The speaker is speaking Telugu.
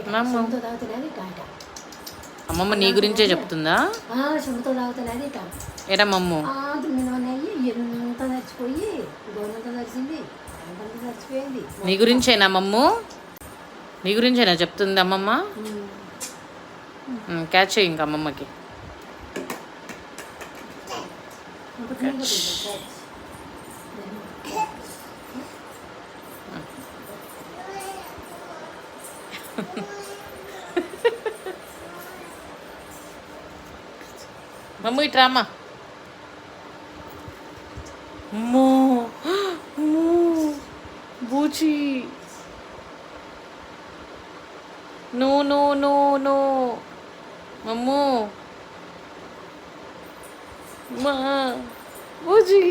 చెంతో తాగుతున్నది టాటా. అమ్మమ్మ నీ గురించే చెప్తుందా? చెంతో తాగుతున్నది టాటా. ఏరా మమ్ము అయ్యి ఎంత నచ్చిపోయి గోనంతా నడిచింది, అంతంతా నచ్చిపోయింది. నీ గురించేనా మమ్ము? నీ గురించేనా చెప్తుంది అమ్మమ్మ? క్యాచ్ చేయి ఇంకా అమ్మమ్మకి. మమ్ము ఇట్రామ్మా. అమ్మో బూచి, నో నో నో నో మమ్ము, మా బూచి.